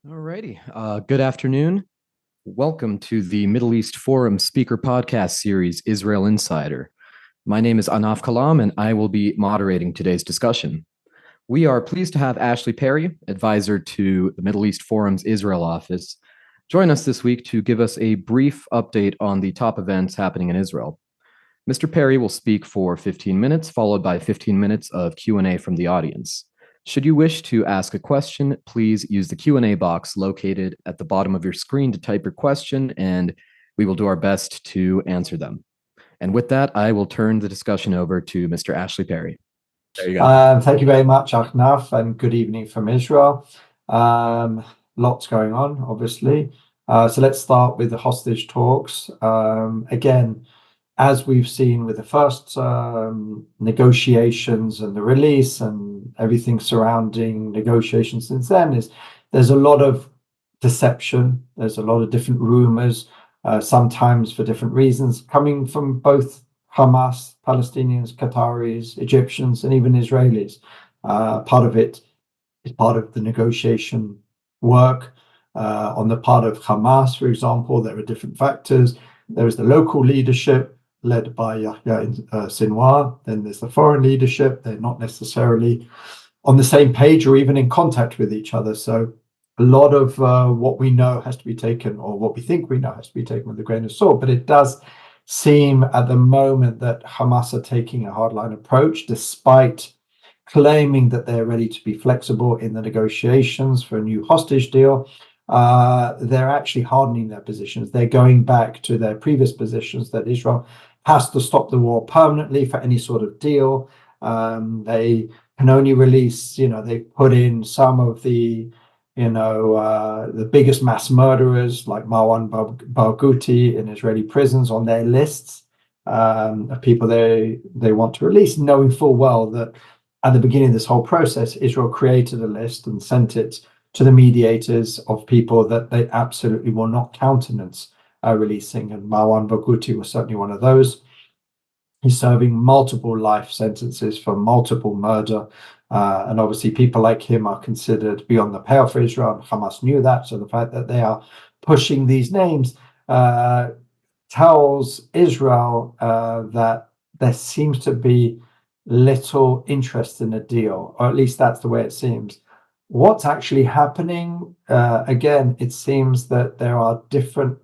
Alrighty. Good afternoon. Welcome to the Middle East Forum Speaker Podcast Series, Israel Insider. My name is Anaf Kalam, and I will be moderating today's discussion. We are pleased to have Ashley Perry, advisor to the Middle East Forum's Israel office, join us this week to give us a brief update on the top events happening in Israel. Mr. Perry will speak for 15 minutes, followed by 15 minutes of Q&A from the audience. Should you wish to ask a question, please use the Q&A box located at the bottom of your screen to type your question, and we will do our best to answer them. And with that, I will turn the discussion over to Mr. Ashley Perry. There you go. Thank you very much, Achnaf, and good evening from Israel. Lots going on, obviously. So let's start with the hostage talks. Again, as we've seen with the first negotiations and the release and everything surrounding negotiations since then, there's a lot of deception. There's a lot of different rumors, sometimes for different reasons, coming from both Hamas, Palestinians, Qataris, Egyptians, and even Israelis. Part of it is part of the negotiation work. On the part of Hamas, for example, there are different factors. There is the local leadership led by Yahya Sinwar. Then there's the foreign leadership. They're not necessarily on the same page or even in contact with each other. So a lot of what we know has to be taken, or what we think we know has to be taken with a grain of salt. But it does seem at the moment that Hamas are taking a hardline approach, despite claiming that they're ready to be flexible in the negotiations for a new hostage deal. They're actually hardening their positions. They're going back to their previous positions that Israel has to stop the war permanently for any sort of deal. They can only release, they put in some of the, the biggest mass murderers like Marwan Barghouti in Israeli prisons on their lists of people they want to release, knowing full well that at the beginning of this whole process, Israel created a list and sent it to the mediators of people that they absolutely will not countenance releasing. And Marwan Barghouti was certainly one of those. He's serving multiple life sentences for multiple murder. And obviously people like him are considered beyond the pale for Israel, and Hamas knew that. So the fact that they are pushing these names tells Israel that there seems to be little interest in a deal, or at least that's the way it seems. What's actually happening? Again, it seems that there are different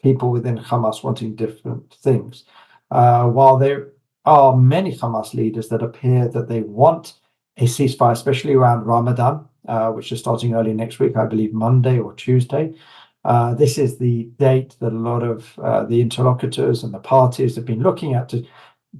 people within Hamas wanting different things. While there are many Hamas leaders that appear that they want a ceasefire, especially around Ramadan, which is starting early next week, I believe Monday or Tuesday. This is the date that a lot of the interlocutors and the parties have been looking at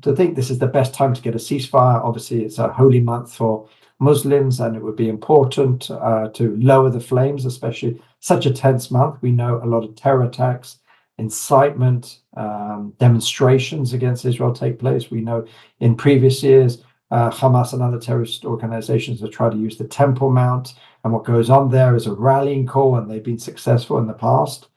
to think this is the best time to get a ceasefire. Obviously, it's a holy month for Muslims, and it would be important to lower the flames, especially such a tense month. We know a lot of terror attacks, incitement, demonstrations against Israel take place. We know in previous years, Hamas and other terrorist organizations have tried to use the Temple Mount, and what goes on there is a rallying call, and they've been successful in the past.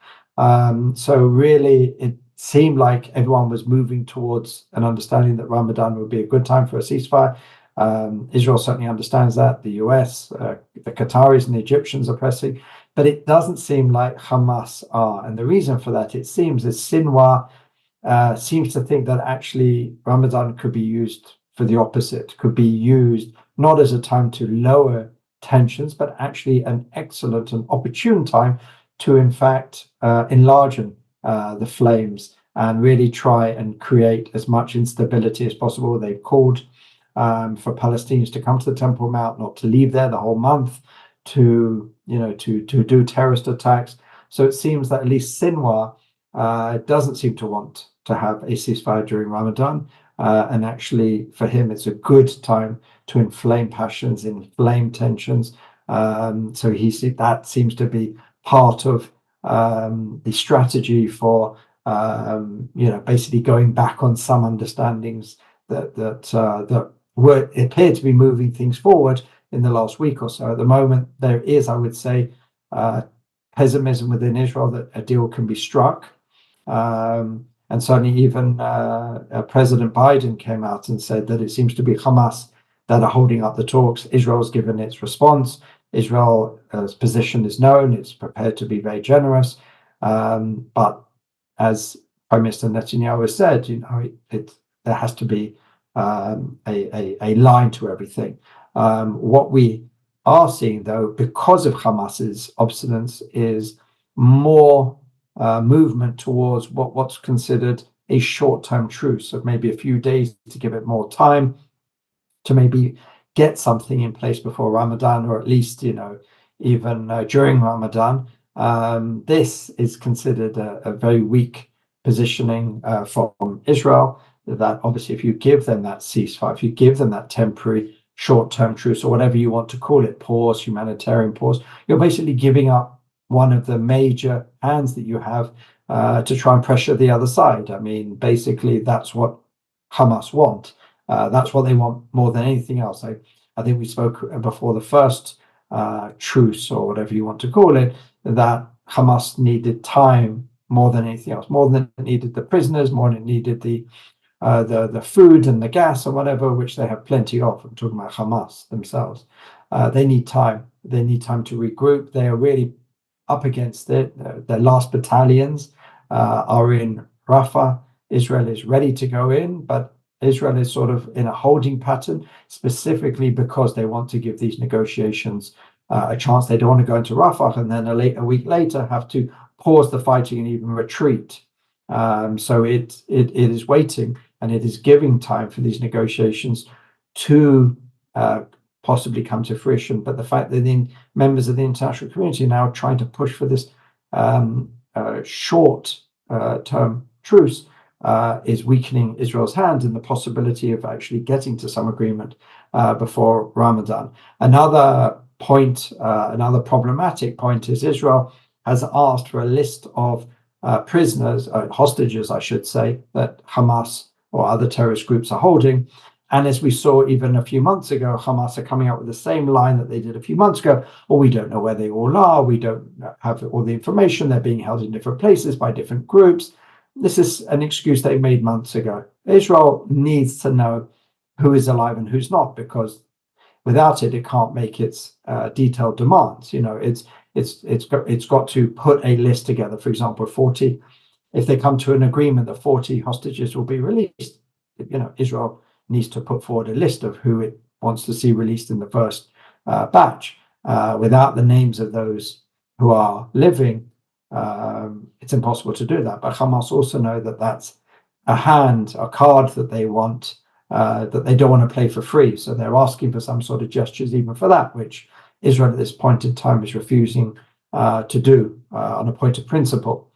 So really, it seemed like everyone was moving towards an understanding that Ramadan would be a good time for a ceasefire. Israel certainly understands that. The US, the Qataris and the Egyptians are pressing, but it doesn't seem like Hamas are. And the reason for that, it seems, is Sinwar seems to think that actually Ramadan could be used for the opposite, could be used not as a time to lower tensions, but actually an excellent and opportune time to, in fact, enlarge the flames and really try and create as much instability as possible. They've called for Palestinians to come to the Temple Mount, not to leave there the whole month, to do terrorist attacks. So it seems that at least Sinwar doesn't seem to want to have a ceasefire during Ramadan, and actually for him it's a good time to inflame passions, inflame tensions. So that seems to be part of the strategy for basically going back on some understandings that appear to be moving things forward in the last week or so. At the moment, there is, I would say, pessimism within Israel that a deal can be struck. And certainly even President Biden came out and said that it seems to be Hamas that are holding up the talks. Israel's given its response. Israel's position is known. It's prepared to be very generous. But as Prime Minister Netanyahu has said, there has to be a line to everything. What we are seeing, though, because of Hamas's obstinance, is more movement towards what's considered a short-term truce of maybe a few days to give it more time to maybe get something in place before Ramadan, or at least, even during Ramadan. This is considered a very weak positioning from Israel, that obviously if you give them that ceasefire, if you give them that temporary short-term truce, or whatever you want to call it, pause, humanitarian pause, you're basically giving up one of the major hands that you have to try and pressure the other side. I mean, basically, that's what Hamas want. That's what they want more than anything else. I think we spoke before the first truce, or whatever you want to call it, that Hamas needed time more than anything else, more than it needed the prisoners, more than it needed the food and the gas and whatever, which they have plenty of. I'm talking about Hamas themselves. They need time. They need time to regroup. They are really up against it. Their last battalions are in Rafah. Israel is ready to go in, but Israel is sort of in a holding pattern, specifically because they want to give these negotiations a chance. They don't want to go into Rafah and then a week later have to pause the fighting and even retreat. So it is waiting, and it is giving time for these negotiations to possibly come to fruition. But the fact that the members of the international community are now trying to push for this short-term truce is weakening Israel's hand in the possibility of actually getting to some agreement before Ramadan. Another point, another problematic point, is Israel has asked for a list of prisoners, hostages, I should say, that Hamas or other terrorist groups are holding. And as we saw even a few months ago, Hamas are coming out with the same line that they did a few months ago. Well, we don't know where they all are. We don't have all the information. They're being held in different places by different groups. This is an excuse they made months ago. Israel needs to know who is alive and who's not, because without it, it can't make its detailed demands. It's got to put a list together. For example, 40. If they come to an agreement that 40 hostages will be released, Israel needs to put forward a list of who it wants to see released in the first batch. Without the names of those who are living, it's impossible to do that. But Hamas also know that that's a card that they want, that they don't want to play for free. So they're asking for some sort of gestures even for that, which Israel at this point in time is refusing to do on a point of principle.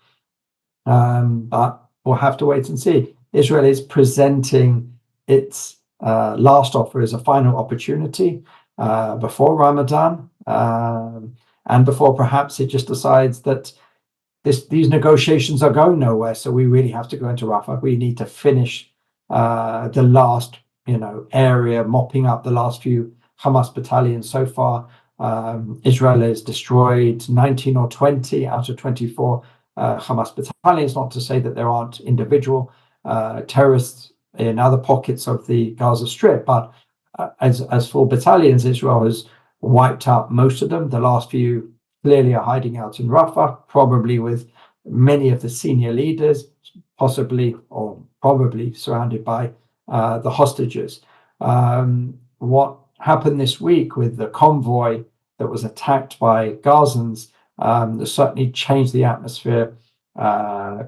But we'll have to wait and see. Israel is presenting its last offer as a final opportunity before Ramadan, and before perhaps it just decides that these negotiations are going nowhere, so we really have to go into Rafah. We need to finish the last area, mopping up the last few Hamas battalions. So far, Israel has destroyed 19 or 20 out of 24 Hamas battalions, not to say that there aren't individual terrorists in other pockets of the Gaza Strip, but as for battalions, Israel has wiped out most of them. The last few clearly are hiding out in Rafah, probably with many of the senior leaders, possibly or probably surrounded by the hostages. What happened this week with the convoy that was attacked by Gazans certainly changed the atmosphere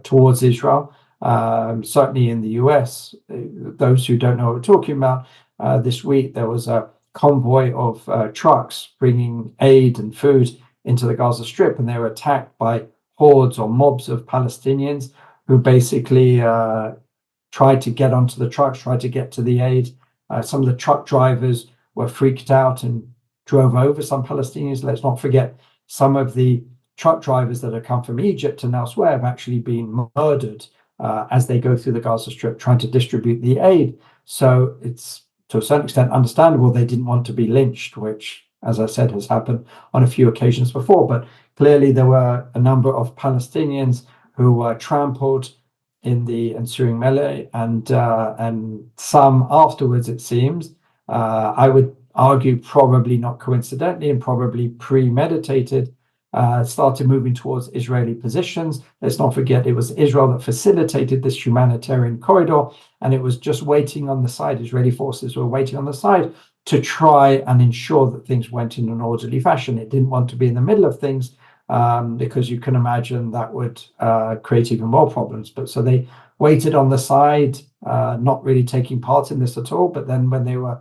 towards Israel. Certainly in the US, those who don't know what we're talking about, this week there was a convoy of trucks bringing aid and food into the Gaza Strip, and they were attacked by hordes or mobs of Palestinians who basically tried to get onto the trucks, tried to get to the aid. Some of the truck drivers were freaked out and drove over some Palestinians. Let's not forget, some of the truck drivers that have come from Egypt and elsewhere have actually been murdered as they go through the Gaza Strip trying to distribute the aid. So it's to a certain extent understandable they didn't want to be lynched, which, as I said, has happened on a few occasions before. But clearly there were a number of Palestinians who were trampled in the ensuing melee, and some afterwards, it seems. I would argue probably not coincidentally and probably premeditated, started moving towards Israeli positions. Let's not forget it was Israel that facilitated this humanitarian corridor, and it was just waiting on the side. Israeli forces were waiting on the side to try and ensure that things went in an orderly fashion. It didn't want to be in the middle of things, because you can imagine that would create even more problems. But so they waited on the side, not really taking part in this at all. But then when they were,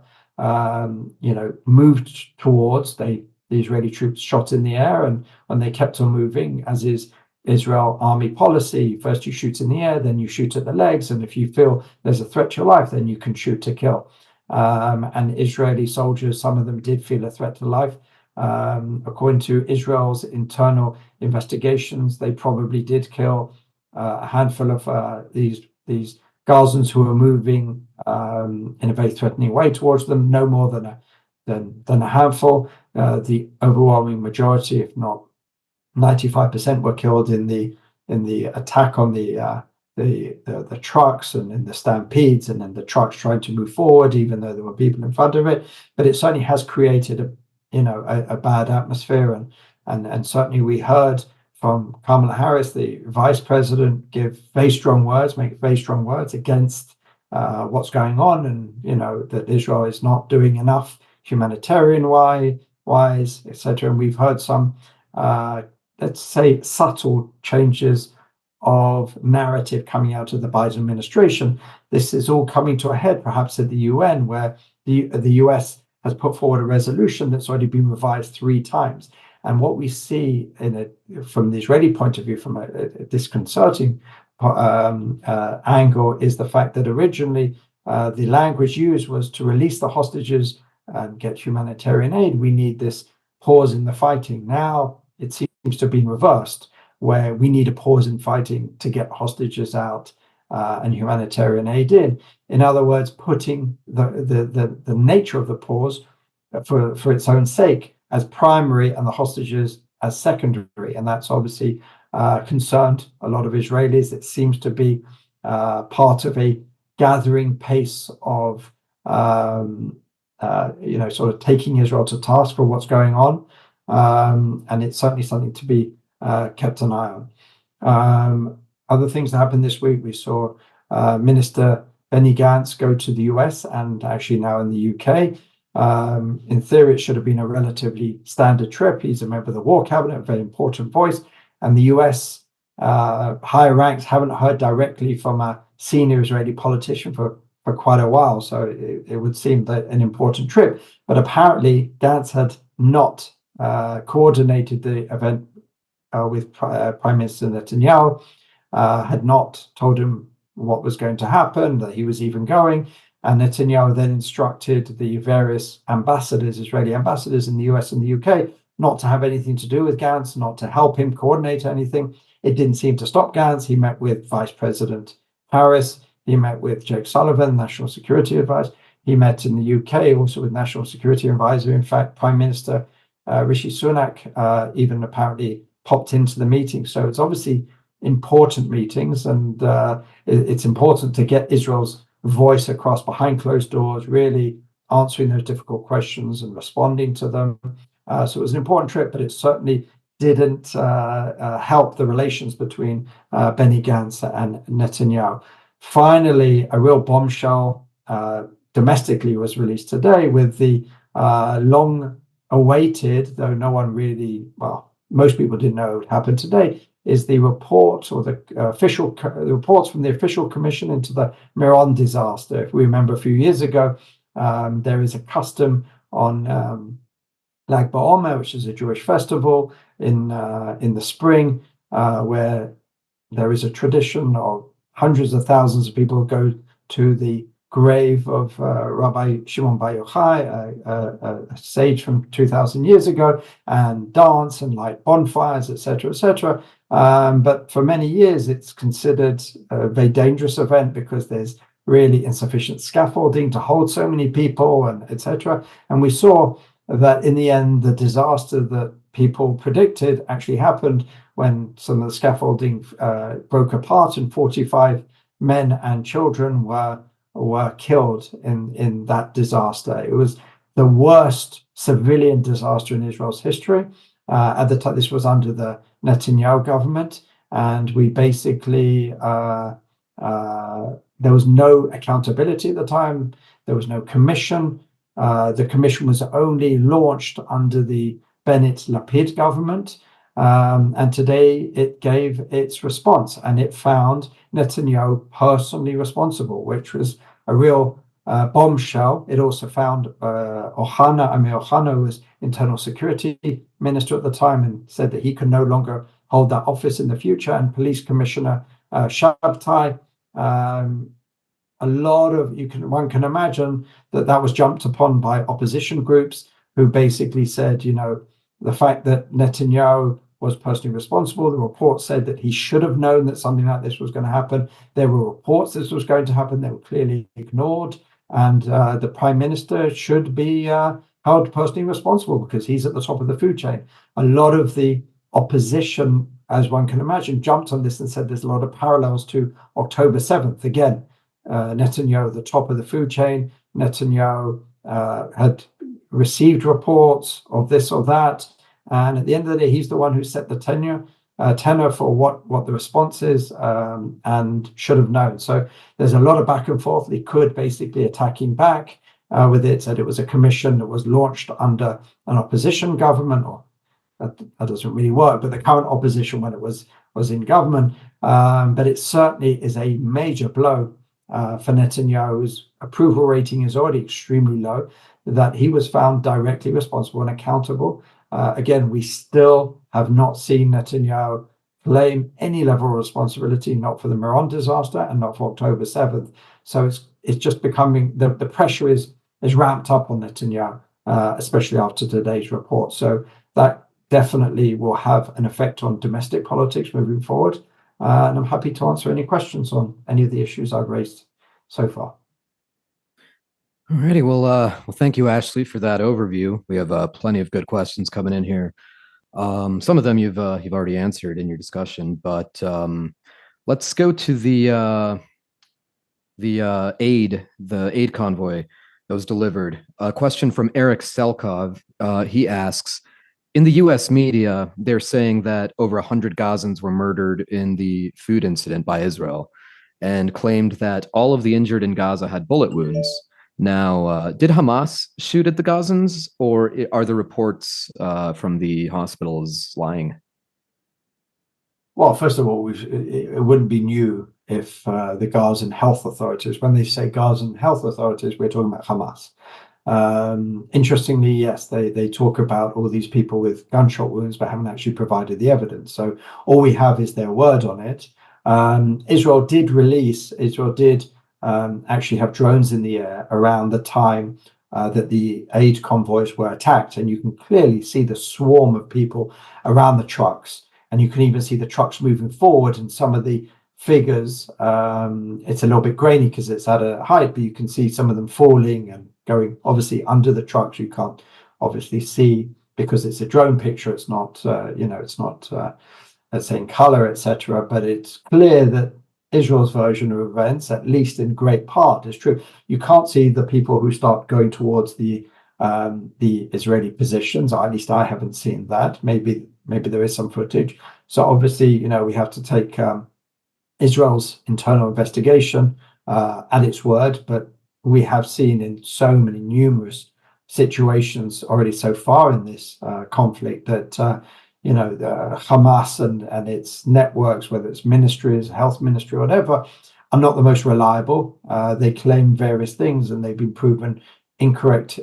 moved towards, the Israeli troops shot in the air, and they kept on moving, as is Israel army policy. First you shoot in the air, then you shoot at the legs, and if you feel there's a threat to your life, then you can shoot to kill. And Israeli soldiers, some of them did feel a threat to life. According to Israel's internal investigations, they probably did kill a handful of these Gazans who were moving in a very threatening way towards them. No more than a handful. The overwhelming majority, if not 95%, were killed in the attack on the trucks and in the stampedes, and then the trucks trying to move forward, even though there were people in front of it. But it certainly has created a bad atmosphere, and certainly we heard from Kamala Harris, the vice president, make very strong words against what's going on, and that Israel is not doing enough humanitarian wise, etc. And we've heard some, let's say, subtle changes of narrative coming out of the Biden administration. This is all coming to a head, perhaps at the UN, where the US has put forward a resolution that's already been revised 3 times. And what we see from the Israeli point of view, from a disconcerting angle, is the fact that originally the language used was to release the hostages and get humanitarian aid. We need this pause in the fighting. Now it seems to have been reversed, where we need a pause in fighting to get hostages out and humanitarian aid in. In other words, putting the nature of the pause for its own sake as primary and the hostages as secondary. And that's obviously concerned a lot of Israelis. It seems to be part of a gathering pace of, sort of taking Israel to task for what's going on. And it's certainly something to be kept an eye on. Other things that happened this week, we saw Minister Benny Gantz go to the US and actually now in the UK. In theory, it should have been a relatively standard trip. He's a member of the War Cabinet, a very important voice. And the US higher ranks haven't heard directly from a senior Israeli politician for quite a while. So it would seem that an important trip. But apparently, Gantz had not coordinated the event with Prime Minister Netanyahu, had not told him what was going to happen, that he was even going. And Netanyahu then instructed the various ambassadors, Israeli ambassadors in the US and the UK, not to have anything to do with Gantz, not to help him coordinate anything. It didn't seem to stop Gantz. He met with Vice President Harris. He met with Jake Sullivan, National Security Advisor. He met in the UK also with National Security Advisor. In fact, Prime Minister Rishi Sunak even apparently popped into the meeting. So it's obviously important meetings, and it's important to get Israel's voice across behind closed doors, really answering those difficult questions and responding to them. So it was an important trip, but it certainly didn't help the relations between Benny Gantz and Netanyahu. Finally, a real bombshell domestically was released today with the long-awaited, though no one really, most people didn't know it happened today, is the report or the reports from the official commission into the Meron disaster. If we remember a few years ago, there is a custom on Lag BaOmer, which is a Jewish festival in the spring, where there is a tradition of hundreds of thousands of people go to the grave of Rabbi Shimon Bar Yochai, a sage from 2,000 years ago, and dance and light bonfires, etc., etc. But for many years, it's considered a very dangerous event because there's really insufficient scaffolding to hold so many people, and etc. And we saw that in the end, the disaster that people predicted actually happened when some of the scaffolding broke apart and 45 men and children were killed in that disaster. It was the worst civilian disaster in Israel's history. At the time, this was under the Netanyahu government, and we basically there was no accountability at the time. There was no commission. The commission was only launched under the Bennett-Lapid government. And today it gave its response, and it found Netanyahu personally responsible, which was a real bombshell. It also found Ohana was internal security minister at the time, and said that he could no longer hold that office in the future. And police commissioner Shabtai. A lot of one can imagine that was jumped upon by opposition groups who basically said, the fact that Netanyahu was personally responsible. The report said that he should have known that something like this was going to happen. There were reports this was going to happen. They were clearly ignored. And the prime minister should be held personally responsible because he's at the top of the food chain. A lot of the opposition, as one can imagine, jumped on this and said there's a lot of parallels to October 7th. Again, Netanyahu at the top of the food chain. Netanyahu had received reports of this or that. And at the end of the day, he's the one who set the tenor for what the response is and should have known. So there's a lot of back and forth. They could basically attacking back with it, said it was a commission that was launched under an opposition government, or that doesn't really work, but the current opposition when it was in government. But it certainly is a major blow for Netanyahu's approval rating is already extremely low, that he was found directly responsible and accountable. Again, we still have not seen Netanyahu claim any level of responsibility, not for the Meron disaster and not for October 7th. So it's just becoming, the pressure is ramped up on Netanyahu, especially after today's report. So that definitely will have an effect on domestic politics moving forward. And I'm happy to answer any questions on any of the issues I've raised so far. Alrighty, well, thank you, Ashley, for that overview. We have plenty of good questions coming in here. Some of them you've already answered in your discussion, but let's go to the aid convoy that was delivered. A question from Eric Selkov. He asks, in the U.S. media, they're saying that over 100 Gazans were murdered in the food incident by Israel, and claimed that all of the injured in Gaza had bullet wounds. Now, did Hamas shoot at the Gazans, or are the reports from the hospitals lying? Well, first of all, it wouldn't be new if the Gazan health authorities, when they say Gazan health authorities, we're talking about Hamas. Interestingly, yes, they talk about all these people with gunshot wounds, but haven't actually provided the evidence. So all we have is their word on it. Israel did actually have drones in the air around the time that the aid convoys were attacked. And you can clearly see the swarm of people around the trucks. And you can even see the trucks moving forward, and some of the figures, it's a little bit grainy because it's at a height, but you can see some of them falling and going obviously under the trucks. You can't obviously see because it's a drone picture. It's not, it's not, let's say in color, etc. But it's clear that Israel's version of events, at least in great part, is true. You can't see the people who start going towards the Israeli positions, or at least I haven't seen that. Maybe there is some footage. So obviously, we have to take Israel's internal investigation at its word, but we have seen in so many numerous situations already so far in this conflict that the Hamas and its networks, whether it's ministries, health ministry, or whatever, are not the most reliable. They claim various things, and they've been proven incorrect,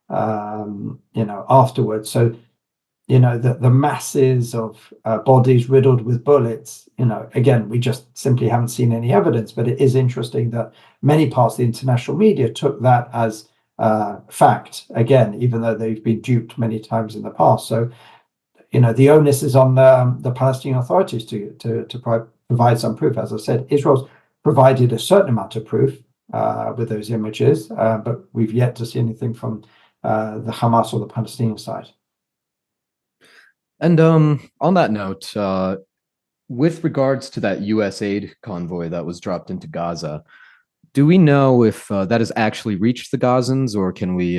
afterwards. So, the masses of bodies riddled with bullets, again, we just simply haven't seen any evidence. But it is interesting that many parts of the international media took that as fact, again, even though they've been duped many times in the past. So, the onus is on the Palestinian authorities to provide some proof. As I said, Israel's provided a certain amount of proof with those images, but we've yet to see anything from the Hamas or the Palestinian side. And on that note, with regards to that U.S. aid convoy that was dropped into Gaza, do we know if that has actually reached the Gazans, or can we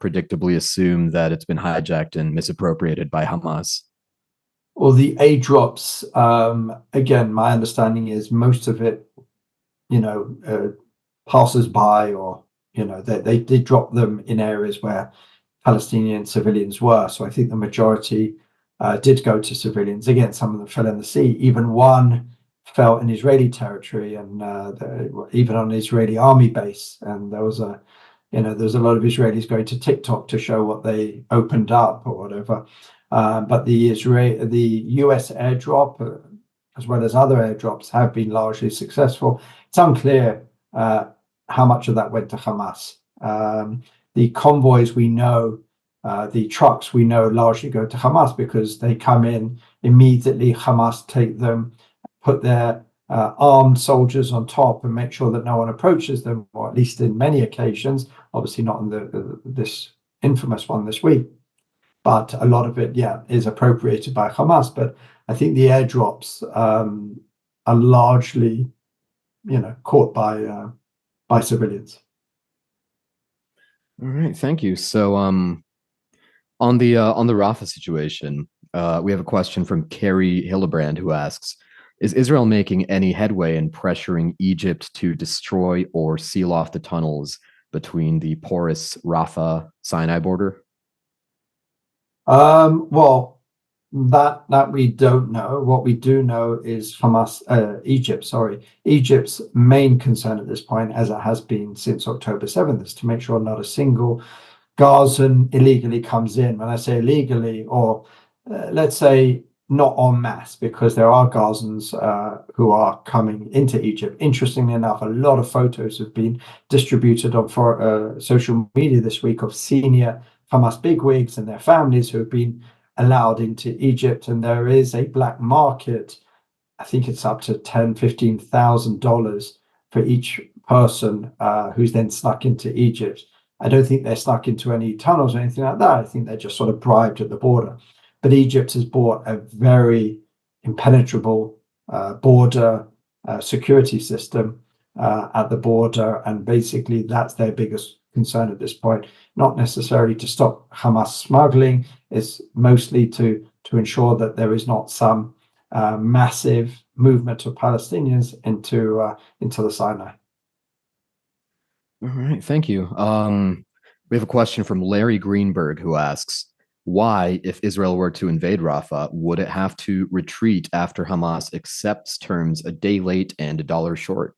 predictably assume that it's been hijacked and misappropriated by Hamas? Or the airdrops, again, my understanding is most of it, passes by, or they did drop them in areas where Palestinian civilians were. So I think the majority did go to civilians. Again, some of them fell in the sea. Even one fell in Israeli territory, and even on an Israeli army base. And there was a lot of Israelis going to TikTok to show what they opened up or whatever. But the US airdrop, as well as other airdrops, have been largely successful. It's unclear how much of that went to Hamas. The convoys we know, the trucks we know largely go to Hamas because they come in immediately. Hamas take them, put their armed soldiers on top and make sure that no one approaches them, or at least in many occasions, obviously not in this infamous one this week. But a lot of it, is appropriated by Hamas. But I think the airdrops are largely, caught by civilians. All right, thank you. So, on the Rafah situation, we have a question from Carrie Hillebrand who asks, is Israel making any headway in pressuring Egypt to destroy or seal off the tunnels between the porous Rafah Sinai border? Well, that we don't know. What we do know is Egypt's main concern at this point, as it has been since October 7th, is to make sure not a single Gazan illegally comes in. When I say illegally, or let's say not en masse, because there are Gazans who are coming into Egypt. Interestingly enough, a lot of photos have been distributed on social media this week of senior Hamas bigwigs and their families who have been allowed into Egypt, and there is a black market. I think it's up to $10,000-15,000 for each person who's then snuck into Egypt. I don't think they're snuck into any tunnels or anything like that. I think they're just sort of bribed at the border. But Egypt has bought a very impenetrable border security system at the border, and basically that's their biggest concern at this point. Not necessarily to stop Hamas smuggling, it's mostly to ensure that there is not some massive movement of Palestinians into the Sinai. All right, thank you. We have a question from Larry Greenberg who asks, why, if Israel were to invade Rafah, would it have to retreat after Hamas accepts terms a day late and $1 short?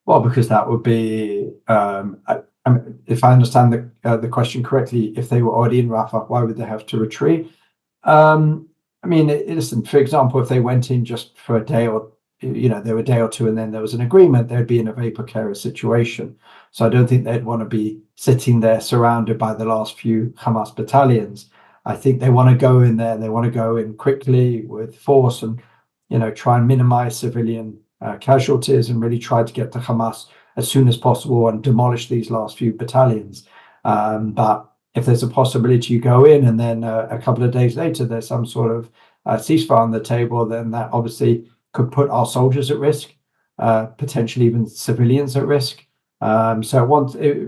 Well, because that would be, if I understand the question correctly, if they were already in Rafah, why would they have to retreat? Listen, for example, if they went in just for a day, or they were a day or two and then there was an agreement, they'd be in a very precarious situation. So I don't think they'd want to be sitting there surrounded by the last few Hamas battalions. I think they want to go in there, they want to go in quickly with force and try and minimize civilian casualties and really try to get to Hamas as soon as possible and demolish these last few battalions. But if there's a possibility you go in and then a couple of days later there's some sort of ceasefire on the table, then that obviously could put our soldiers at risk, potentially even civilians at risk. So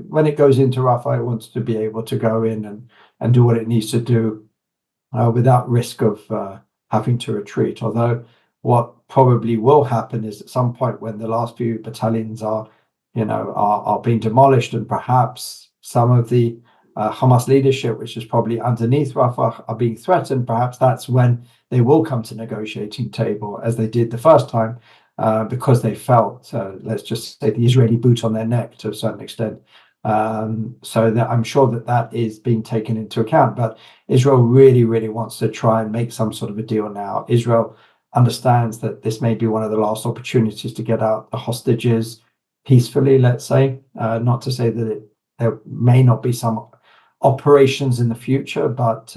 when it goes into Rafah, it wants to be able to go in and do what it needs to do without risk of having to retreat. Although what probably will happen is at some point when the last few battalions are being demolished, and perhaps some of the Hamas leadership, which is probably underneath Rafah, are being threatened, perhaps that's when they will come to negotiating table, as they did the first time, because they felt, let's just say, the Israeli boot on their neck to a certain extent. So that I'm sure that is being taken into account. But Israel really, really wants to try and make some sort of a deal now. Israel understands that this may be one of the last opportunities to get out the hostages peacefully, let's say. Not to say that there may not be some operations in the future, but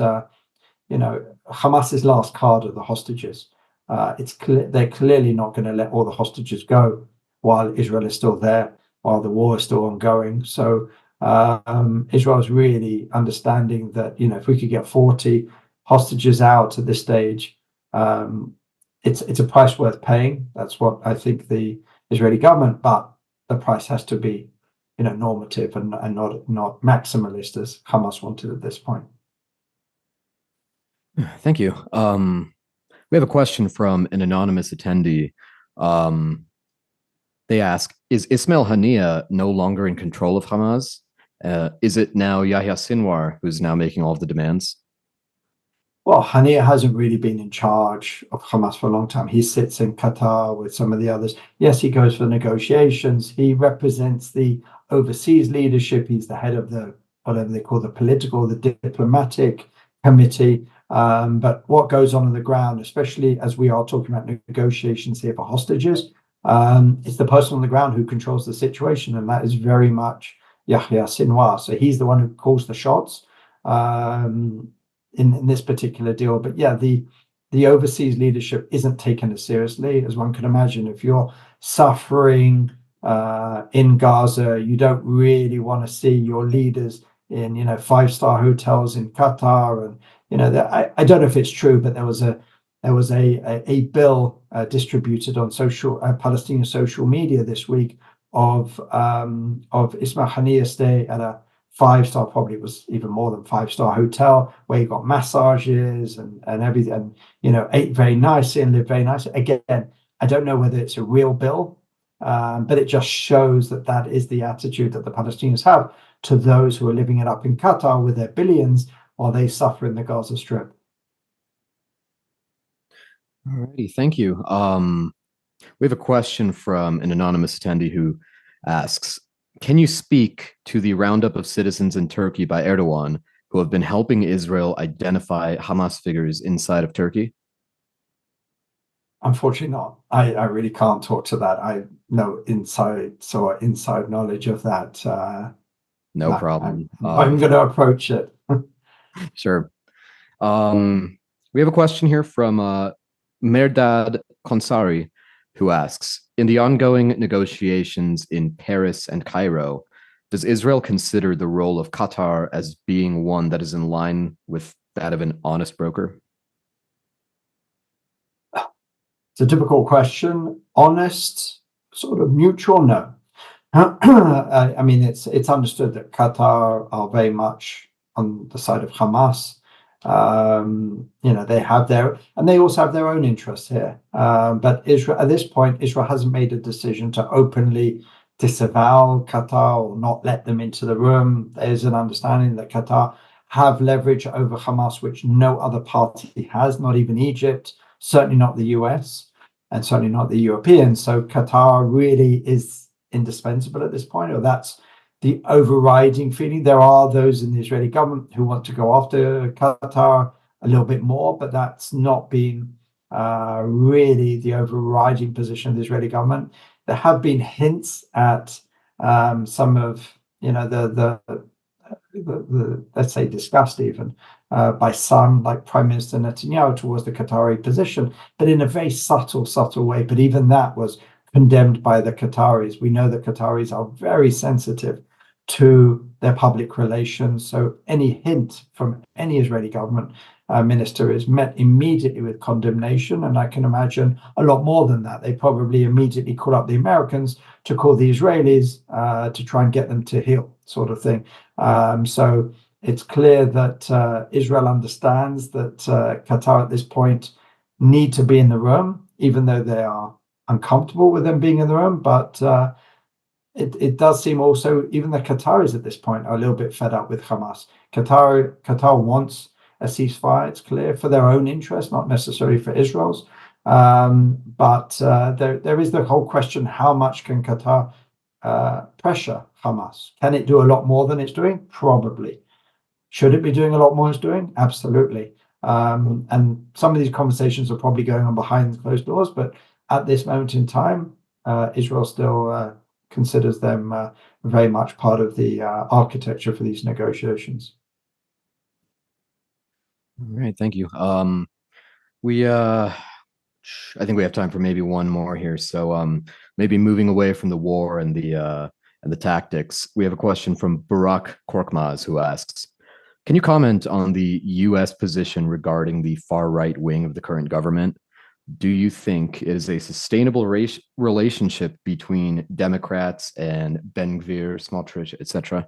Hamas's last card are the hostages. They're clearly not going to let all the hostages go while Israel is still there, while the war is still ongoing. So Israel is really understanding that if we could get 40 hostages out at this stage, it's a price worth paying. That's what I think the Israeli government, but the price has to be, normative and not maximalist as Hamas wanted at this point. Thank you. We have a question from an anonymous attendee. They ask, is Ismail Haniyeh no longer in control of Hamas? Is it now Yahya Sinwar who's now making all of the demands? Well, Haniyeh hasn't really been in charge of Hamas for a long time. He sits in Qatar with some of the others. Yes, he goes for negotiations. He represents the overseas leadership. He's the head of the, whatever they call the political, the diplomatic committee. But what goes on the ground, especially as we are talking about negotiations here for hostages, it's the person on the ground who controls the situation. And that is very much Yahya Sinwar. So he's the one who calls the shots. In this particular deal. But yeah, the overseas leadership isn't taken as seriously as one can imagine. If you're suffering in Gaza, you don't really want to see your leaders in five-star hotels in Qatar. And I don't know if it's true, but there was a bill distributed on Palestinian social media this week of Ismail Haniyeh stay at a five-star, probably it was even more than five-star hotel where you got massages and everything, and ate very nicely and lived very nicely. Again, I don't know whether it's a real bill, but it just shows that is the attitude that the Palestinians have to those who are living it up in Qatar with their billions while they suffer in the Gaza Strip. Alrighty, thank you. We have a question from an anonymous attendee who asks, can you speak to the roundup of citizens in Turkey by Erdogan who have been helping Israel identify Hamas figures inside of Turkey? Unfortunately not. I really can't talk to that. I know inside knowledge of that. No problem. I'm going to approach it. Sure. We have a question here from Merdad Konsari, who asks, in the ongoing negotiations in Paris and Cairo, does Israel consider the role of Qatar as being one that is in line with that of an honest broker? It's a difficult question. Honest, sort of neutral, no. I mean, it's understood that Qatar are very much on the side of Hamas. They have they also have their own interests here. But Israel, at this point, Israel hasn't made a decision to openly disavow Qatar or not let them into the room. There's an understanding that Qatar have leverage over Hamas, which no other party has, not even Egypt, certainly not the US, and certainly not the Europeans. So Qatar really is indispensable at this point, or that's the overriding feeling. There are those in the Israeli government who want to go after Qatar a little bit more, but that's not been really the overriding position of the Israeli government. There have been hints at some of the let's say disgust even by some, like Prime Minister Netanyahu, towards the Qatari position, but in a very subtle way. But even that was condemned by the Qataris. We know that Qataris are very sensitive to their public relations. So any hint from any Israeli government minister is met immediately with condemnation. And I can imagine a lot more than that. They probably immediately call up the Americans to call the Israelis to try and get them to heel, sort of thing. So it's clear that Israel understands that Qatar at this point need to be in the room, even though they are uncomfortable with them being in the room. But it does seem also, even the Qataris at this point are a little bit fed up with Hamas. Qatar wants a ceasefire, it's clear, for their own interest, not necessarily for Israel's. But there is the whole question, how much can Qatar pressure Hamas? Can it do a lot more than it's doing? Probably. Should it be doing a lot more than it's doing? Absolutely. And some of these conversations are probably going on behind closed doors, but at this moment in time, Israel still considers them very much part of the architecture for these negotiations. All right, thank you. I think we have time for maybe one more here. So maybe moving away from the war and the tactics, we have a question from Barak Korkmaz, who asks, Can you comment on the U.S. position regarding the far right wing of the current government? Do you think it is a sustainable relationship between Democrats and Ben Gvir, Smotrich, etc.?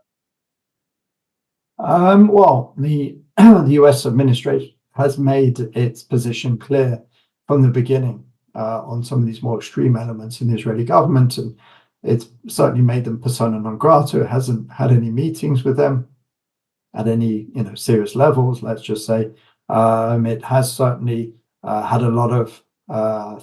Well, the US administration has made its position clear from the beginning on some of these more extreme elements in the Israeli government, and it's certainly made them persona non grata. It hasn't had any meetings with them at any serious levels, let's just say. It has certainly had a lot of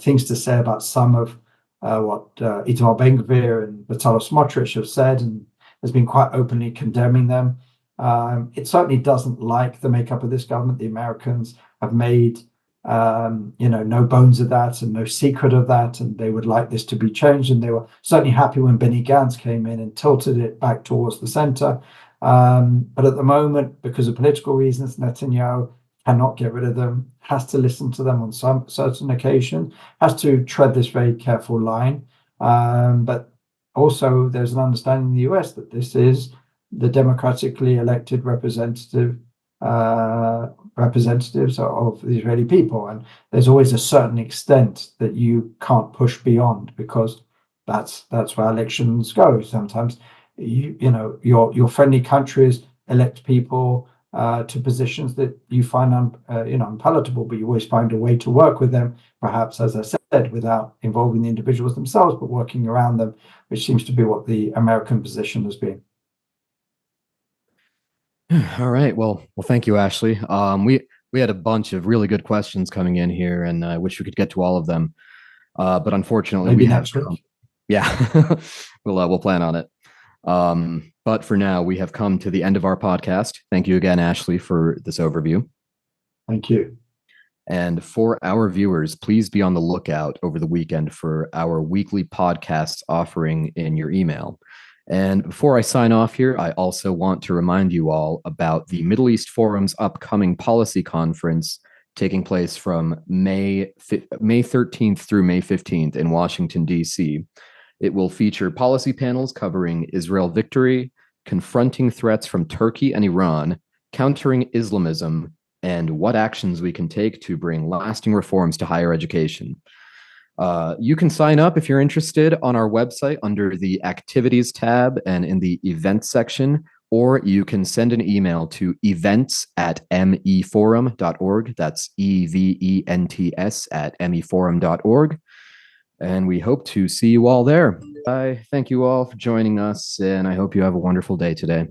things to say about some of what Itamar Ben-Gvir and Bezalel Smotrich have said, and has been quite openly condemning them. It certainly doesn't like the makeup of this government. The Americans have made no bones of that and no secret of that, and they would like this to be changed. And they were certainly happy when Benny Gantz came in and tilted it back towards the center. But at the moment, because of political reasons, Netanyahu cannot get rid of them, has to listen to them on some certain occasion, has to tread this very careful line. But also, there's an understanding in the US that this is the democratically elected representatives of the Israeli people, and there's always a certain extent that you can't push beyond, because that's where elections go. Sometimes your friendly countries elect people to positions that you find unpalatable, but you always find a way to work with them, perhaps, as I said, without involving the individuals themselves, but working around them, which seems to be what the American position has been. All right. Well, thank you, Ashley. We had a bunch of really good questions coming in here, and I wish we could get to all of them. But unfortunately, Maybe we have next week. Yeah, we'll plan on it. But for now, we have come to the end of our podcast. Thank you again, Ashley, for this overview. Thank you. And for our viewers, please be on the lookout over the weekend for our weekly podcasts offering in your email. And before I sign off here, I also want to remind you all about the Middle East Forum's upcoming policy conference taking place from May 13th through May 15th in Washington, D.C. It will feature policy panels covering Israel victory, confronting threats from Turkey and Iran, countering Islamism, and what actions we can take to bring lasting reforms to higher education. You can sign up if you're interested on our website under the Activities tab and in the Events section, or you can send an email to events@meforum.org. That's events@meforum.org. And we hope to see you all there. I thank you all for joining us, and I hope you have a wonderful day today.